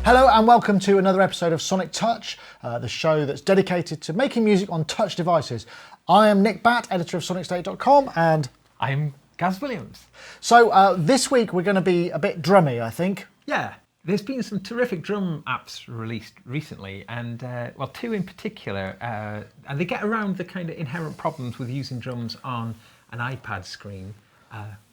Hello and welcome to another episode of Sonic Touch, the show that's dedicated to making music on touch devices. I am Nick Batt, editor of sonicstate.com, and I'm Gaz Williams. So this week we're going to be a bit drummy, I think. Yeah, there's been some terrific drum apps released recently, and well, two in particular, and they get around the kind of inherent problems with using drums on an iPad screen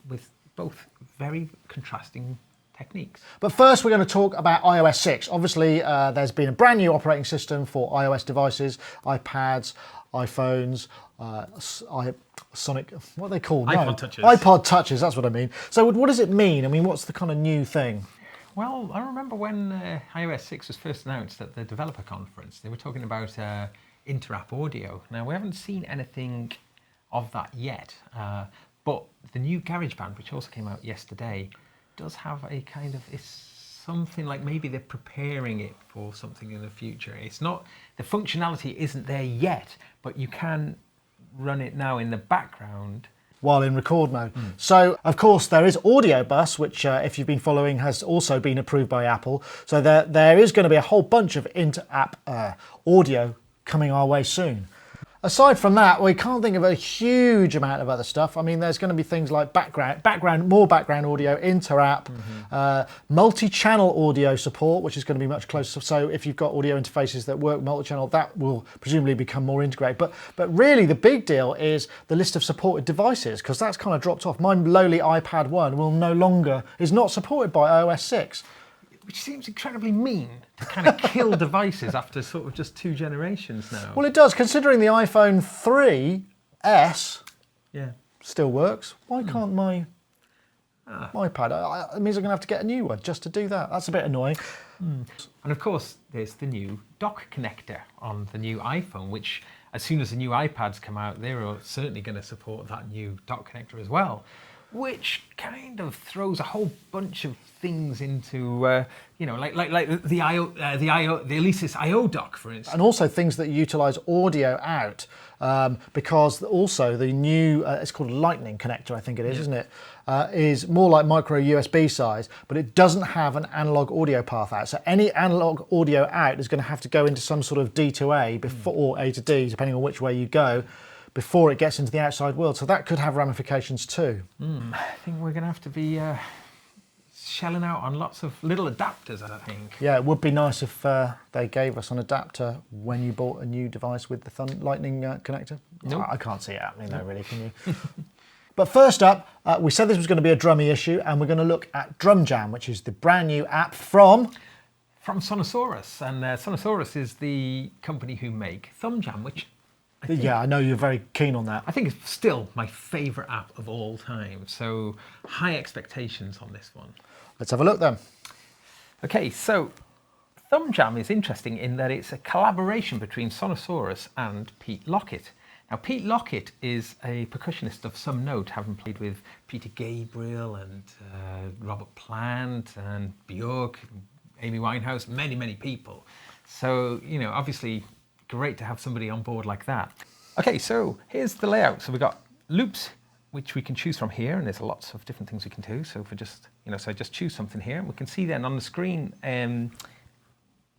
with both very contrasting techniques. But first we're going to talk about iOS 6. Obviously there's been a brand new operating system for iOS devices, iPads, iPhones, Sonic, what are they called? iPod Touches. iPod Touches, that's what I mean. So what does it mean? I mean, what's the kind of new thing? Well, I remember when iOS 6 was first announced at the developer conference, they were talking about inter-app audio. Now, we haven't seen anything of that yet, but the new GarageBand, which also came out yesterday, does have a kind of, it's something like maybe they're preparing it for something in the future. It's not, the functionality isn't there yet, but you can run it now in the background while in record mode. So, of course, there is Audio Bus, which, if you've been following, has also been approved by Apple. So there is going to be a whole bunch of inter-app audio coming our way soon. Aside from that, we can't think of a huge amount of other stuff. I mean, there's going to be things like more background audio, inter-app, multi-channel audio support, which is going to be much closer. So if you've got audio interfaces that work multi-channel, that will presumably become more integrated. But really, the big deal is the list of supported devices, because that's kind of dropped off. My lowly iPad 1 is not supported by iOS 6. Which seems incredibly mean to kind of kill devices after sort of just 2 generations now. Well, it does, considering the iPhone 3S still works. Why can't my iPad? It means I'm going to have to get a new one just to do that. That's a bit annoying. And of course, there's the new dock connector on the new iPhone, which as soon as the new iPads come out, they're certainly going to support that new dock connector as well, which kind of throws a whole bunch of things into, you know, like the Alesis IO dock, for instance. And also things that utilise audio out, because also the new, it's called a Lightning connector, I think it is, isn't it? Is more like micro USB size, but it doesn't have an analog audio path out. So any analog audio out is going to have to go into some sort of D to A before, or A to D, depending on which way you go, before it gets into the outside world. So that could have ramifications too. I think we're going to have to be shelling out on lots of little adapters, I think. Yeah, it would be nice if they gave us an adapter when you bought a new device with the Lightning connector. Nope. I can't see it happening though, really, can you? But first up, we said this was going to be a drummy issue, and we're going to look at DrumJam, which is the brand new app from Sonosaurus. And Sonosaurus is the company who make ThumbJam, which I know you're very keen on that. I think it's still my favourite app of all time. So high expectations on this one. Let's have a look then. Okay, so ThumbJam is interesting in that it's a collaboration between Sonosaurus and Pete Lockett. Now, Pete Lockett is a percussionist of some note, having played with Peter Gabriel and Robert Plant and Björk, Amy Winehouse, many, many people. So, you know, obviously great to have somebody on board like that. Okay, so here's the layout. So we've got loops, which we can choose from here, and there's lots of different things we can do. So if we just, you know, so I just choose something here, we can see then on the screen,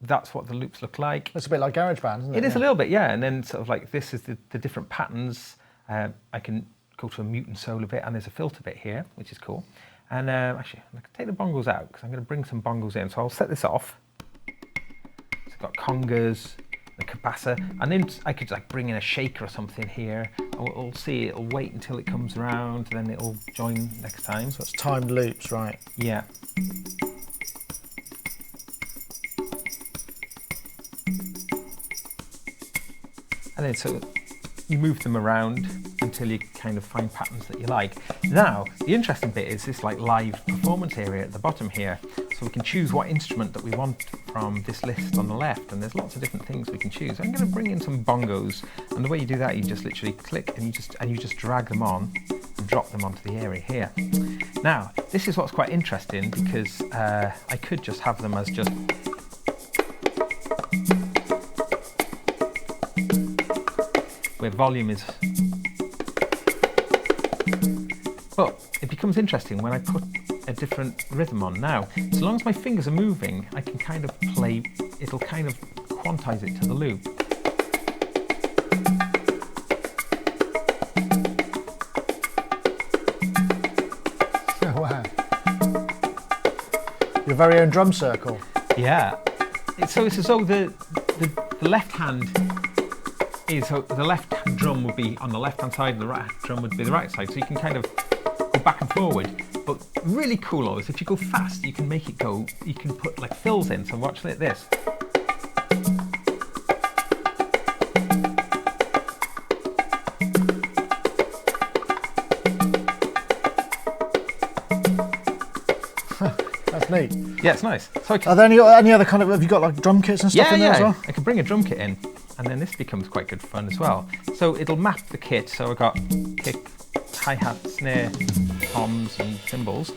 that's what the loops look like. It's a bit like GarageBand, isn't it? It is a little bit, yeah. And then sort of like this is the different patterns. I can go to a mute and solo bit, and there's a filter bit here, which is cool. And actually, I can take the bongos out because I'm going to bring some bongos in. So I'll set this off. So I've got congas, the capacitor, and then I could like bring in a shaker or something here. We'll see, it'll wait until it comes around, and then it'll join next time. So it's timed loops, right? Yeah. And then so you move them around until you kind of find patterns that you like. Now, the interesting bit is this like live performance area at the bottom here. So we can choose what instrument that we want from this list on the left, and there's lots of different things we can choose. I'm going to bring in some bongos, and the way you do that, you just literally click and you just drag them on and drop them onto the area here. Now, this is what's quite interesting because I could just have them as just where volume is. But it becomes interesting when I put a different rhythm on. Now, as long as my fingers are moving, I can kind of play, it'll kind of quantize it to the loop. Oh, wow. Your very own drum circle. Yeah. So it's as though the left hand is, so the left drum would be on the left hand side and the right drum would be the right side. So you can kind of go back and forward. But really cool is if you go fast, you can make it go, you can put like fills in. So watch like this. That's neat. Yeah, it's nice. So Are there any other kind of, have you got like drum kits and stuff in there as well? I can bring a drum kit in, and then this becomes quite good fun as well. So it'll map the kit. So I've got kick, hi-hat, snare, toms and cymbals.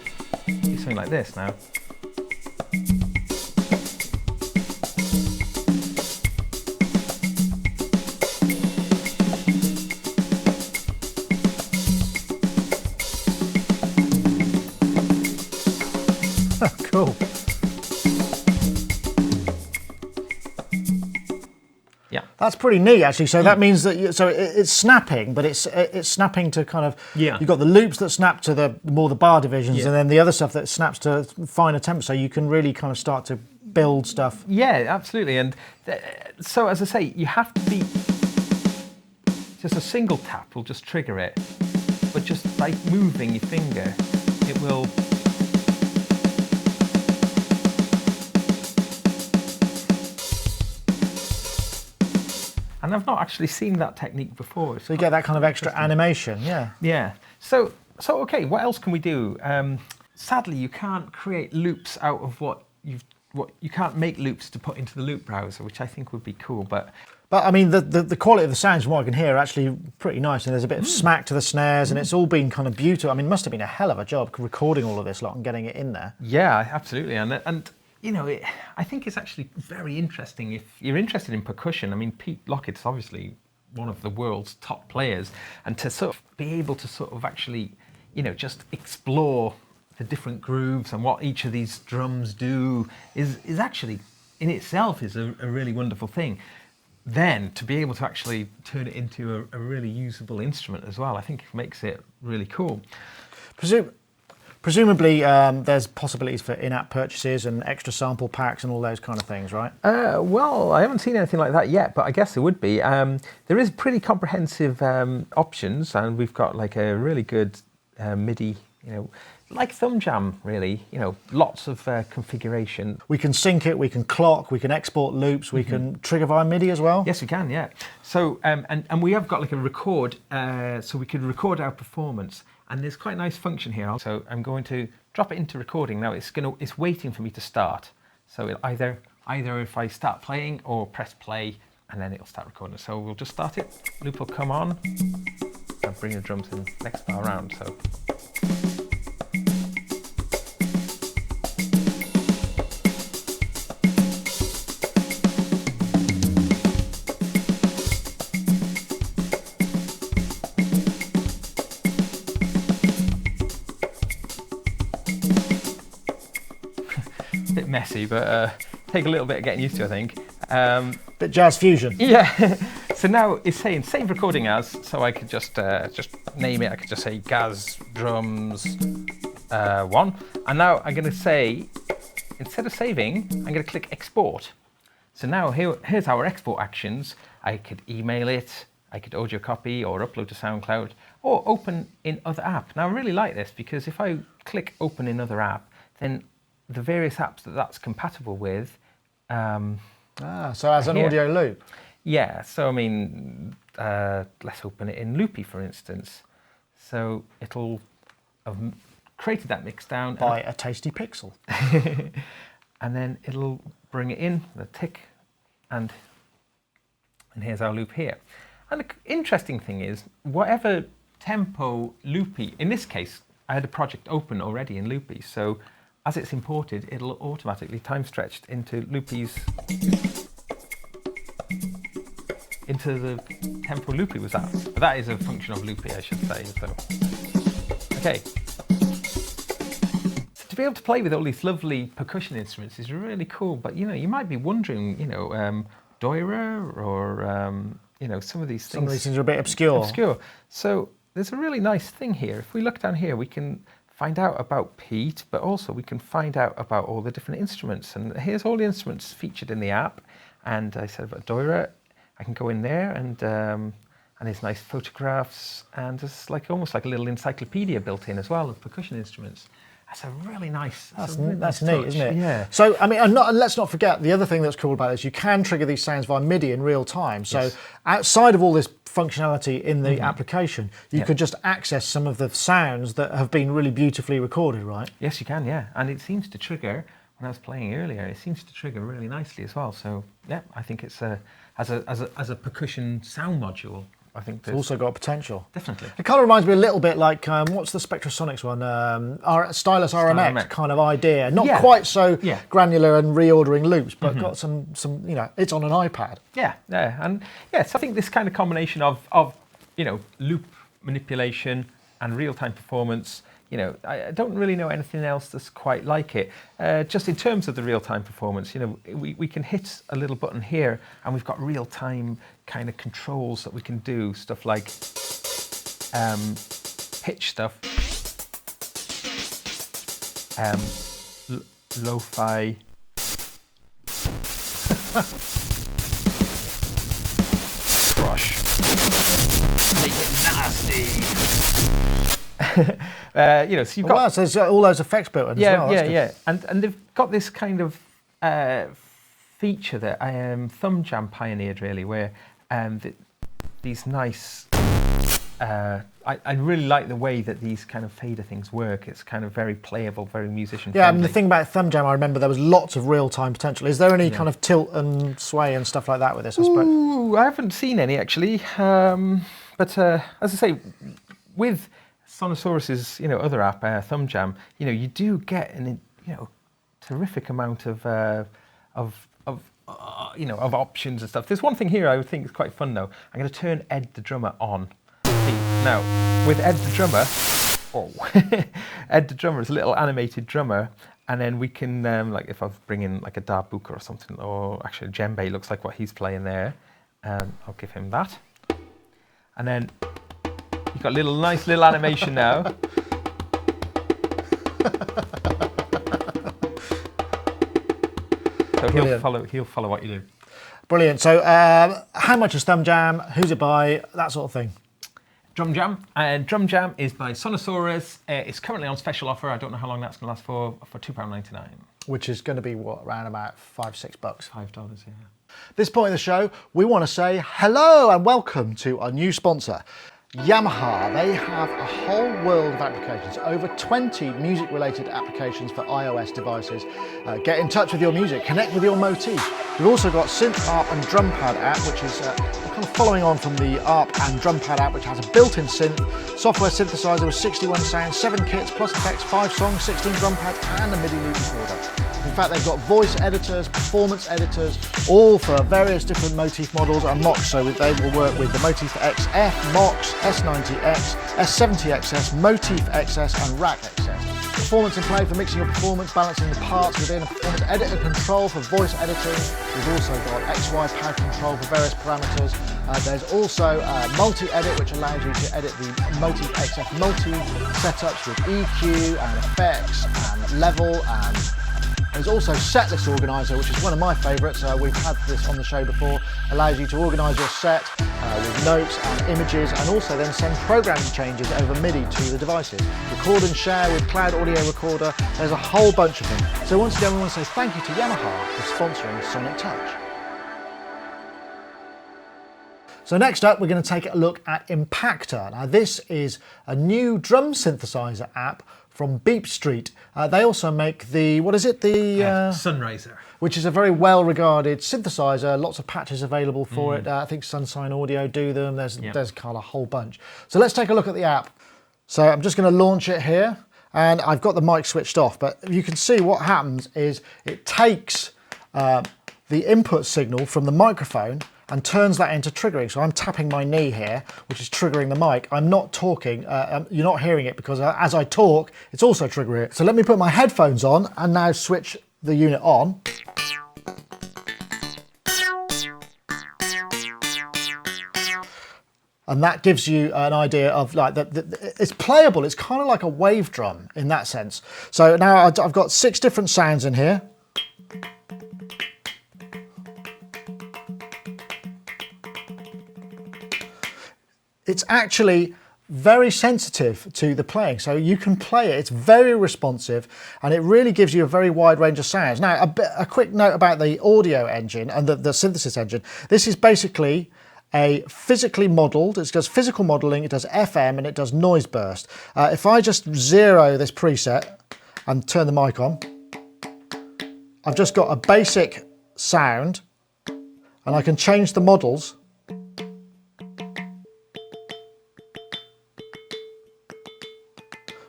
Do something like this now. Cool. Yeah, that's pretty neat actually. So that means that it's snapping, but it's snapping to kind of, you've got the loops that snap to the bar divisions, and then the other stuff that snaps to finer temps. So you can really kind of start to build stuff. Yeah, absolutely. And so as I say, you have to be just a single tap will just trigger it, but just by moving your finger, it will. And I've not actually seen that technique before. So you get that kind of extra animation, yeah. Yeah. So okay, what else can we do? Sadly, you can't create loops out of what you can't make loops to put into the loop browser, which I think would be cool. But I mean, the quality of the sounds from what I can hear are actually pretty nice, and there's a bit of smack to the snares, and it's all been kind of beautiful. I mean, it must have been a hell of a job recording all of this lot and getting it in there. Yeah, absolutely, and. You know, I think it's actually very interesting if you're interested in percussion. I mean, Pete Lockett's obviously one of the world's top players, and to sort of be able to sort of actually, you know, just explore the different grooves and what each of these drums do is actually in itself is a really wonderful thing. Then to be able to actually turn it into a really usable instrument as well, I think makes it really cool. Presumably, there's possibilities for in-app purchases and extra sample packs and all those kind of things, right? Well, I haven't seen anything like that yet, but I guess there would be. There is pretty comprehensive options, and we've got like a really good MIDI, you know, like ThumJam, really. You know, lots of configuration. We can sync it, we can clock, we can export loops, we can trigger via MIDI as well. Yes, we can. Yeah. So and we have got like a record, so we could record our performance. And there's quite a nice function here. So I'm going to drop it into recording. Now it's waiting for me to start. So it'll either if I start playing or press play, and then it'll start recording. So we'll just start it. Loop will come on. I'll bring the drums in next bar round. So. Bit messy, but take a little bit of getting used to, I think. Bit jazz fusion. Yeah. So now it's saying save recording as, so I could just name it. I could just say Gaz Drums 1, and now I'm going to say, instead of saving, I'm going to click export. So now here's our export actions. I could email it, I could audio copy or upload to SoundCloud or open in other app. Now I really like this because if I click open in other app, then the various apps that's compatible with. So as an audio loop. Yeah, so I mean, let's open it in Loopy, for instance. So it'll have created that mix down. By a tasty pixel. And then it'll bring it in, the tick, and here's our loop here. And the interesting thing is, whatever tempo Loopy, in this case, I had a project open already in Loopy, so as it's imported, it'll automatically time stretched into Loopy's, into the tempo Loopy was at. But that is a function of Loopy, I should say. So, Okay. So to be able to play with all these lovely percussion instruments is really cool, but you know, you might be wondering, you know, Doira or, you know, some of these things. Some of these things are a bit obscure. So there's a really nice thing here. If we look down here, we can find out about Pete, but also we can find out about all the different instruments. And here's all the instruments featured in the app. And I said about Doira, I can go in there and there's nice photographs, and there's like almost like a little encyclopedia built in as well of percussion instruments. That's a really nice. That's nice neat, touch. isn't it? Yeah. So I mean, and let's not forget the other thing that's cool about this. You can trigger these sounds via MIDI in real time. So outside of all this functionality in the application, you could just access some of the sounds that have been really beautifully recorded, right? Yes, you can. Yeah, and it seems to trigger. When I was playing earlier, it seems to trigger really nicely as well. So yeah, I think it's as a percussion sound module. I think It's also got potential. Definitely. It kind of reminds me a little bit like, what's the Spectrasonics one? Stylus RMX kind of idea. Not quite so granular and reordering loops, but got some, you know, it's on an iPad. Yeah, and yes, I think this kind of combination of you know, loop manipulation and real-time performance, you know, I don't really know anything else that's quite like it. Just in terms of the real-time performance, you know, we can hit a little button here and we've got real-time kind of controls that we can do, stuff like pitch stuff, lo-fi, crush, make it nasty. You know, so you've got... Wow, so there's all those effects built in as well. Yeah. And they've got this kind of feature that DrumJam pioneered, really, where these nice... I really like the way that these kind of fader things work. It's kind of very playable, very musician-friendly. Yeah, I mean, the thing about DrumJam, I remember there was lots of real-time potential. Is there any kind of tilt and sway and stuff like that with this, I suppose? Ooh, I haven't seen any, actually. But as I say, with Sonosaurus's, you know, other app, DrumJam, you know, you do get an, you know, terrific amount of you know, of options and stuff. There's one thing here I would think is quite fun though. I'm going to turn Ed the drummer on. Now, with Ed the drummer, Ed the drummer is a little animated drummer, and then we can, like if I bring in like a darbuka or something, or actually a djembe looks like what he's playing there. I'll give him that, and then you've got nice little animation now. So he'll follow what you do. Brilliant. So how much is DrumJam? Who's it by? That sort of thing. DrumJam. DrumJam is by Sonosaurus. It's currently on special offer. I don't know how long that's going to last for £2.99. Which is going to be, what, around about $5-6? $5, yeah. This point of the show, we want to say hello and welcome to our new sponsor, Yamaha. They have a whole world of applications, over 20 music-related applications for iOS devices. Get in touch with your music, connect with your motif. We've also got Synth ARP and DrumPad app, which is kind of following on from the ARP and DrumPad app, which has a built-in synth, software synthesizer with 61 sounds, 7 kits, plus effects, 5 songs, 16 drum pads, and a MIDI loop recorder. In fact, they've got voice editors, performance editors, all for various different motif models and mocks. So they will work with the Motif XF, Mox, S90X, S70XS, Motif XS and Rack XS. Performance and play for mixing your performance, balancing the parts within a performance editor control for voice editing. We've also got XY pad control for various parameters. There's also multi-edit, which allows you to edit the Motif XF multi setups with EQ and effects and level, and there's also Setlist Organizer, which is one of my favourites. We've had this on the show before. Allows you to organise your set with notes and images, and also then send programming changes over MIDI to the devices. Record and share with Cloud Audio Recorder. There's a whole bunch of them. So once again, we want to say thank you to Yamaha for sponsoring Sonic Touch. So next up, we're going to take a look at Impactor. Now this is a new drum synthesizer app from Beepstreet. They also make the, what is it? The Sunriser. Which is a very well-regarded synthesizer. Lots of patches available for it. I think Sunshine Audio do them. There's kind of a whole bunch. So let's take a look at the app. So I'm just going to launch it here, and I've got the mic switched off, but you can see what happens is it takes the input signal from the microphone and turns that into triggering. So I'm tapping my knee here, which is triggering the mic. I'm not talking, you're not hearing it because as I talk, it's also triggering it. So let me put my headphones on and now switch the unit on. And that gives you an idea of like, it's playable. It's kind of like a wave drum in that sense. So now I've got 6 different sounds in here. It's actually very sensitive to the playing, so you can play it. It's very responsive, and it really gives you a very wide range of sounds. Now, a quick note about the audio engine and the synthesis engine. This is basically a physically modelled, it does physical modelling, it does FM, and it does noise burst. If I just zero this preset and turn the mic on, I've just got a basic sound, and I can change the models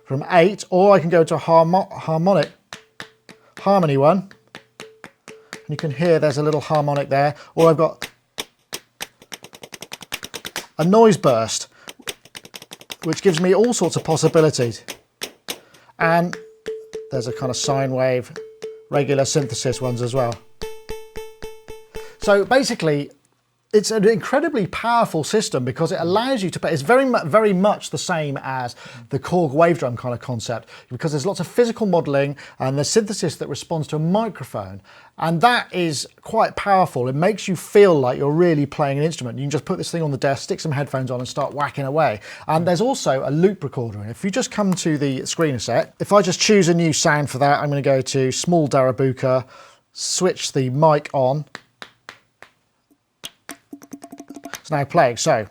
from 8, or I can go to a harmony one, and you can hear there's a little harmonic there, or I've got a noise burst, which gives me all sorts of possibilities. And there's a kind of sine wave, regular synthesis ones as well. So basically, it's an incredibly powerful system because it allows you to play. It's very much the same as the Korg wave drum kind of concept, because there's lots of physical modelling and there's synthesis that responds to a microphone. And that is quite powerful. It makes you feel like you're really playing an instrument. You can just put this thing on the desk, stick some headphones on and start whacking away. And there's also a loop recorder. And if you just come to the screen a sec, if I just choose a new sound for that, I'm going to go to small Darabuka, switch the mic on. It's now playing, so.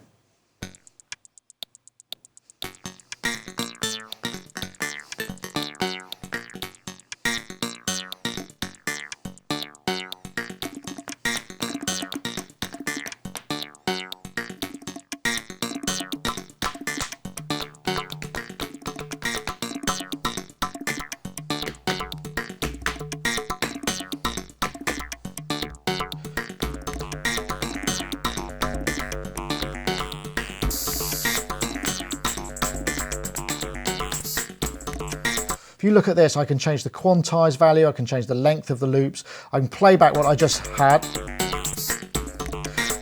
If you look at this, I can change the quantize value, I can change the length of the loops, I can play back what I just had.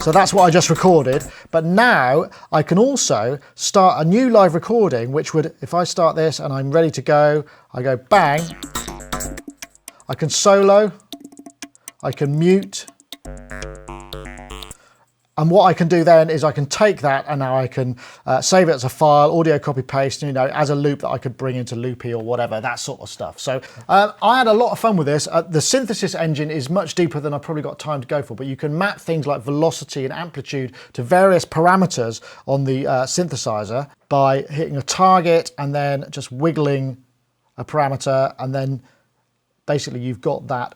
So that's what I just recorded, but now I can also start a new live recording, which would, if I start this and I'm ready to go, I go bang, I can solo, I can mute, and what I can do then is I can take that and now I can save it as a file, audio copy paste, you know, as a loop that I could bring into Loopy or whatever, that sort of stuff. So I had a lot of fun with this. The synthesis engine is much deeper than I've probably got time to go for, but you can map things like velocity and amplitude to various parameters on the synthesizer by hitting a target and then just wiggling a parameter, and then basically you've got that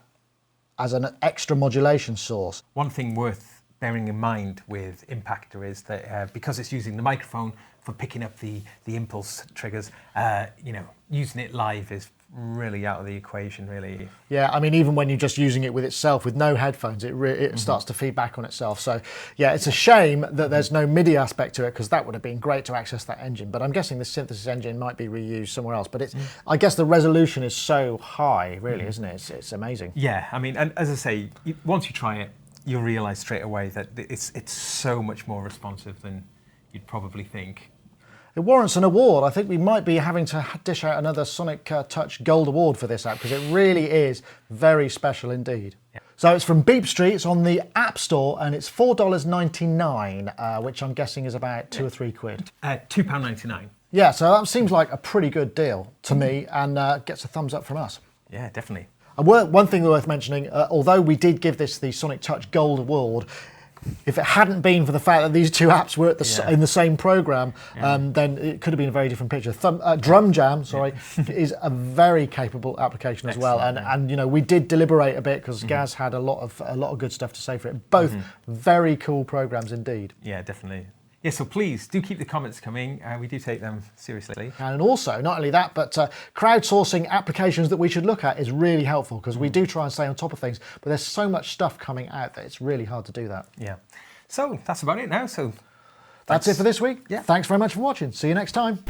as an extra modulation source. One thing worth bearing in mind with Impactor is that because it's using the microphone for picking up the impulse triggers, you know, using it live is really out of the equation, really. Yeah, I mean, even when you're just using it with itself, with no headphones, it starts to feed back on itself. So yeah, it's a shame that there's no MIDI aspect to it, because that would have been great to access that engine. But I'm guessing the synthesis engine might be reused somewhere else. But it's, I guess the resolution is so high, really, isn't it? It's amazing. Yeah, I mean, and as I say, once you try it, you'll realise straight away that it's so much more responsive than you'd probably think. It warrants an award. I think we might be having to dish out another Sonic Touch Gold Award for this app, because it really is very special indeed. Yeah. So it's from Beepstreet, it's on the App Store, and it's $4.99, which I'm guessing is about £2 or £3. £2.99. Yeah, so that seems like a pretty good deal to me, and gets a thumbs up from us. Yeah, definitely. And one thing worth mentioning, although we did give this the Sonic Touch Gold Award, if it hadn't been for the fact that these two apps were in the same program, then it could have been a very different picture. DrumJam, sorry, is a very capable application as well, and you know, we did deliberate a bit because Gaz had a lot of good stuff to say for it. Both very cool programs indeed. Yeah, definitely. Yeah, so please do keep the comments coming. We do take them seriously. And also, not only that, but crowdsourcing applications that we should look at is really helpful, because we do try and stay on top of things, but there's so much stuff coming out that it's really hard to do that. Yeah. So that's about it now. So That's it for this week. Yeah. Thanks very much for watching. See you next time.